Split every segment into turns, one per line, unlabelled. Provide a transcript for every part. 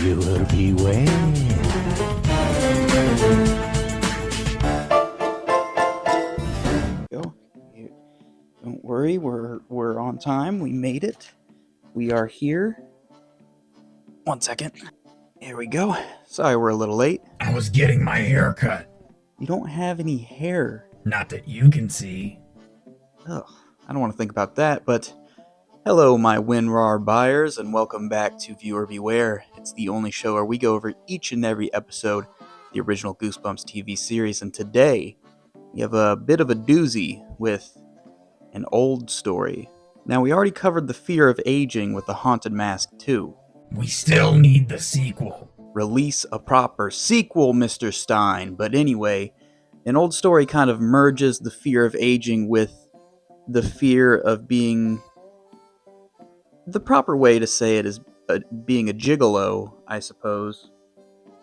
Viewer beware. Don't worry, we're on time. We made it. We are here. 1 second. There we go. Sorry we're a little late.
I was getting my hair cut.
You don't have any hair.
Not that you can see.
Ugh, I don't want to think about that, but hello, my WinRAR buyers, and welcome back to Viewer Beware. It's the only show where we go over each and every episode of the original Goosebumps TV series, and today we have a bit of a doozy with an old story. Now, we already covered the fear of aging with the Haunted Mask 2.
We still need the sequel.
Release a proper sequel, Mr. Stein. But anyway, an old story kind of merges the fear of aging with the fear of being... The proper way to say it is being a gigolo, I suppose,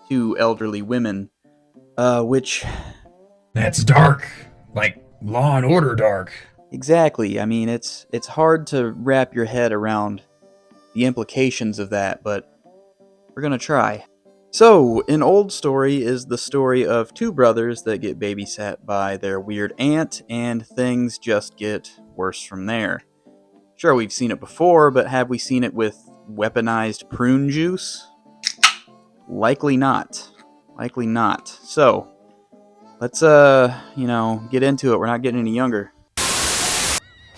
to elderly women, which...
That's dark. Like Law and Order dark.
Exactly. I mean, it's hard to wrap your head around the implications of that, but we're gonna try. So, an old story is the story of two brothers that get babysat by their weird aunt, and things just get worse from there. Sure, we've seen it before, but have we seen it with weaponized prune juice? Likely not. Likely not. So, let's, get into it. We're not getting any younger.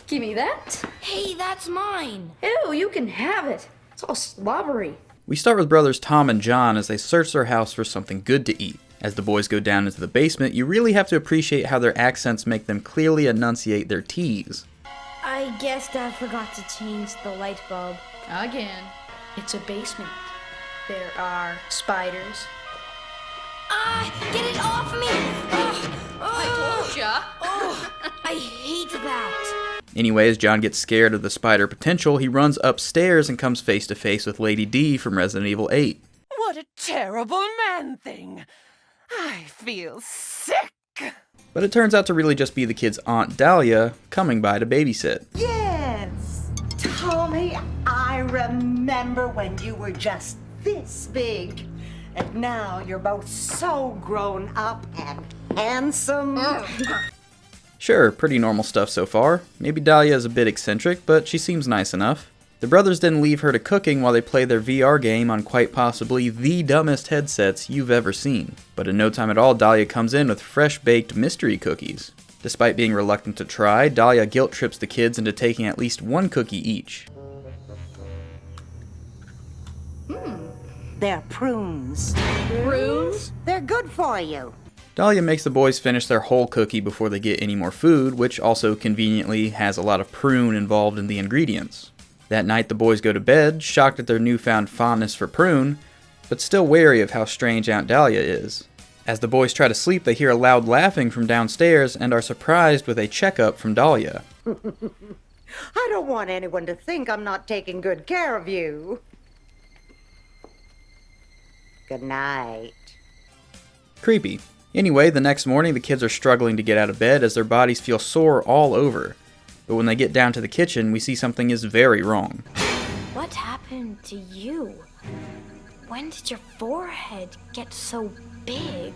Give me that.
Hey, that's mine.
Ew, you can have it. It's all slobbery.
We start with brothers Tom and John as they search their house for something good to eat. As the boys go down into the basement, you really have to appreciate how their accents make them clearly enunciate their T's.
I guess Dad forgot to change the light bulb.
Again. It's a basement. There are spiders.
Get it off me!
I told ya.
I hate that.
Anyway, as John gets scared of the spider potential, he runs upstairs and comes face to face with Lady D from Resident Evil 8.
What a terrible man-thing. I feel sick.
But it turns out to really just be the kid's Aunt Dalia coming by to babysit.
Yes, Tommy, I remember when you were just this big. And now you're both so grown up and handsome.
Sure, pretty normal stuff so far. Maybe Dalia is a bit eccentric, but she seems nice enough. The brothers didn't leave her to cooking while they play their VR game on quite possibly the dumbest headsets you've ever seen. But in no time at all, Dalia comes in with fresh-baked mystery cookies. Despite being reluctant to try, Dalia guilt-trips the kids into taking at least one cookie each.
They're prunes.
Prunes?
They're good for you.
Dalia makes the boys finish their whole cookie before they get any more food, which also conveniently has a lot of prune involved in the ingredients. That night the boys go to bed, shocked at their newfound fondness for prune, but still wary of how strange Aunt Dalia is. As the boys try to sleep, they hear a loud laughing from downstairs and are surprised with a checkup from Dalia.
I don't want anyone to think I'm not taking good care of you. Good night.
Creepy. Anyway, the next morning the kids are struggling to get out of bed as their bodies feel sore all over. But when they get down to the kitchen, we see something is very wrong.
What happened to you? When did your forehead get so big?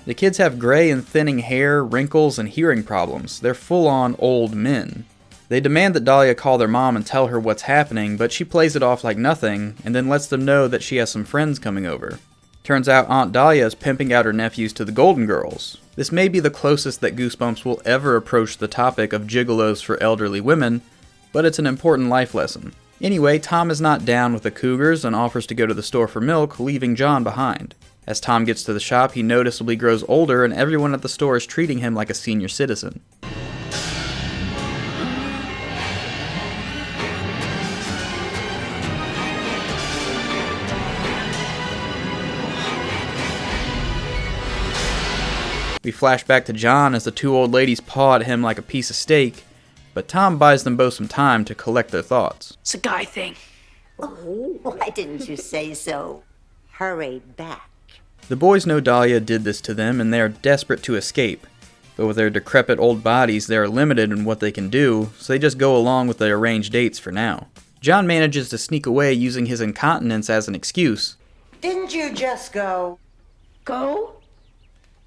The kids have gray and thinning hair, wrinkles, and hearing problems. They're full-on old men. They demand that Dalia call their mom and tell her what's happening, but she plays it off like nothing, and then lets them know that she has some friends coming over. Turns out Aunt Dalia is pimping out her nephews to the Golden Girls. This may be the closest that Goosebumps will ever approach the topic of gigolos for elderly women, but it's an important life lesson. Anyway, Tom is not down with the Cougars and offers to go to the store for milk, leaving John behind. As Tom gets to the shop, he noticeably grows older and everyone at the store is treating him like a senior citizen. We flash back to John as the two old ladies paw at him like a piece of steak, but Tom buys them both some time to collect their thoughts.
It's a guy thing.
Oh, why didn't you say so? Hurry back.
The boys know Dalia did this to them and they are desperate to escape, but with their decrepit old bodies they are limited in what they can do, so they just go along with the arranged dates for now. John manages to sneak away using his incontinence as an excuse.
Didn't you just go?
Go?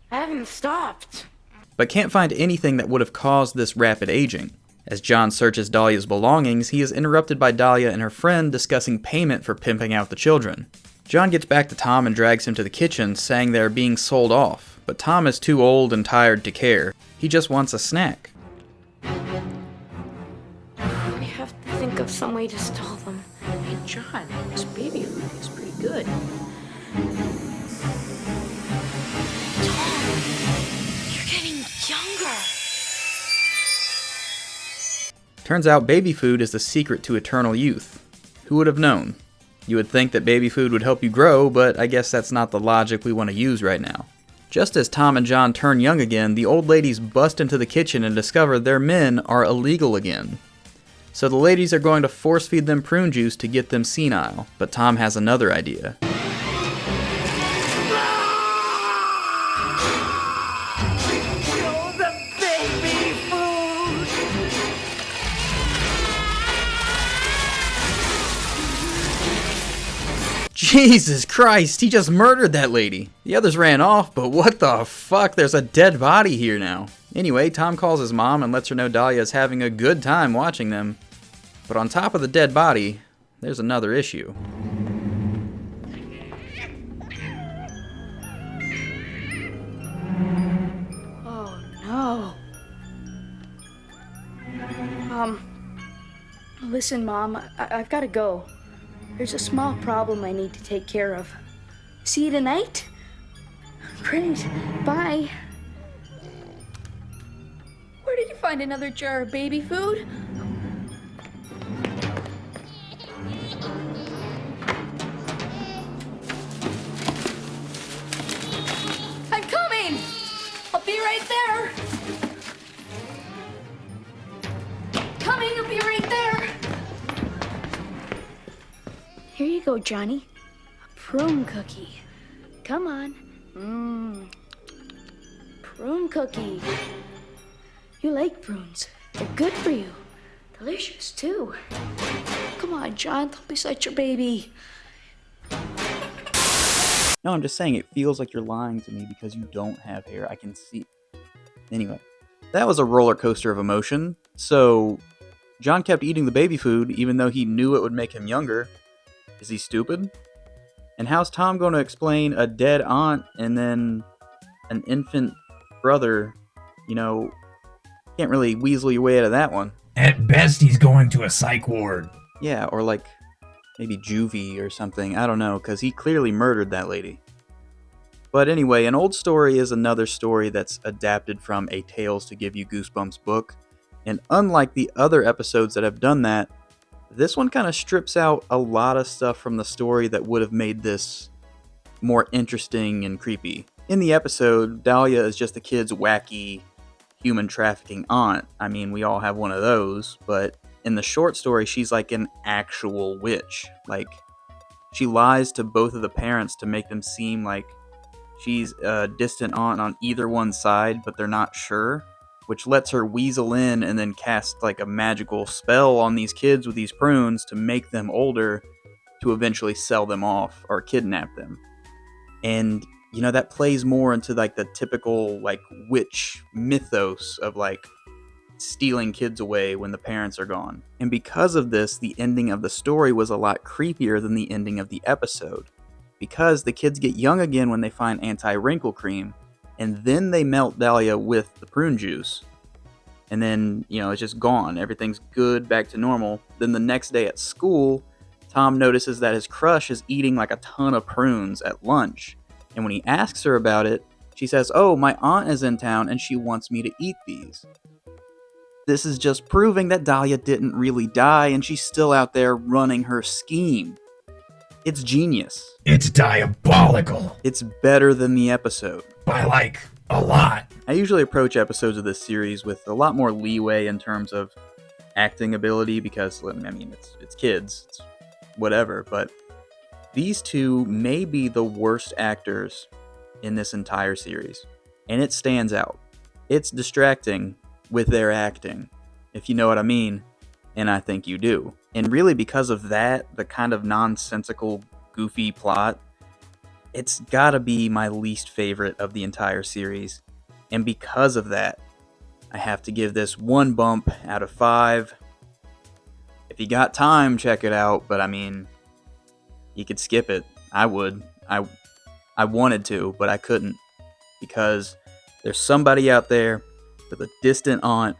I haven't stopped.
But can't find anything that would have caused this rapid aging. As John searches Dahlia's belongings, he is interrupted by Dalia and her friend discussing payment for pimping out the children. John gets back to Tom and drags him to the kitchen, saying they are being sold off, but Tom is too old and tired to care. He just wants a snack.
We have to think of some way to stall them.
Hey, John, this baby food is pretty good.
Tom, you're getting younger.
Turns out baby food is the secret to eternal youth. Who would have known? You would think that baby food would help you grow, but I guess that's not the logic we want to use right now. Just as Tom and John turn young again, the old ladies bust into the kitchen and discover their men are illegal again. So the ladies are going to force feed them prune juice to get them senile, but Tom has another idea.
Oh, the baby food!
Jesus Christ, he just murdered that lady. The others ran off, but what the fuck, there's a dead body here now. Anyway, Tom calls his mom and lets her know Dalia is having a good time watching them. But on top of the dead body, there's another issue.
Oh, no. Listen, Mom, I've got to go. There's a small problem I need to take care of. See you tonight? Great. Bye. Where did you find another jar of baby food? I'm coming! I'll be right there! Coming, I'll be right there! Here you go, Johnny. A prune cookie. Come on. Prune cookie. You like prunes. They're good for you. Delicious, too. Come on, John. Don't be such a baby.
No, I'm just saying it feels like you're lying to me because you don't have hair. I can see. Anyway, that was a roller coaster of emotion. So, John kept eating the baby food even though he knew it would make him younger. Is he stupid? And how's Tom going to explain a dead aunt and then an infant brother? You know, can't really weasel your way out of that one.
At best, he's going to a psych ward.
Yeah, or like maybe juvie or something. I don't know, because he clearly murdered that lady. But anyway, An Old Story is another story that's adapted from a Tales to Give You Goosebumps book. And unlike the other episodes that have done that, this one kind of strips out a lot of stuff from the story that would have made this more interesting and creepy. In the episode, Dalia is just the kid's wacky human trafficking aunt. I mean, we all have one of those, but in the short story, she's like an actual witch. Like, she lies to both of the parents to make them seem like she's a distant aunt on either one's side, but they're not sure, which lets her weasel in and then cast like a magical spell on these kids with these prunes to make them older to eventually sell them off or kidnap them. And, you know, that plays more into like the typical like witch mythos of like stealing kids away when the parents are gone. And because of this, the ending of the story was a lot creepier than the ending of the episode. Because the kids get young again when they find anti-wrinkle cream, and then they melt Dalia with the prune juice. And then, you know, it's just gone. Everything's good, back to normal. Then the next day at school, Tom notices that his crush is eating like a ton of prunes at lunch. And when he asks her about it, she says, "Oh, my aunt is in town and she wants me to eat these." This is just proving that Dalia didn't really die and she's still out there running her scheme. It's genius.
It's diabolical.
It's better than the episode.
By like, a lot.
I usually approach episodes of this series with a lot more leeway in terms of acting ability because, I mean, it's kids, it's whatever, but these two may be the worst actors in this entire series, and it stands out. It's distracting with their acting, if you know what I mean, and I think you do. And really because of that, the kind of nonsensical, goofy plot, it's gotta be my least favorite of the entire series. And because of that, I have to give this 1 bump out of 5. If you got time, check it out, but I mean, you could skip it. I would. I wanted to, but I couldn't, because there's somebody out there with a distant aunt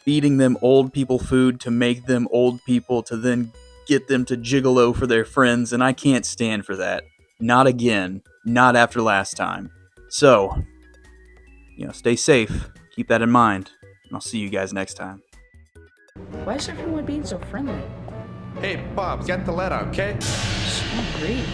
feeding them old people food to make them old people to then get them to gigolo for their friends, and I can't stand for that. Not again. Not after last time. So, stay safe. Keep that in mind. And I'll see you guys next time.
Why is everyone being so friendly?
Hey, Bob, get the letter, okay?
So great.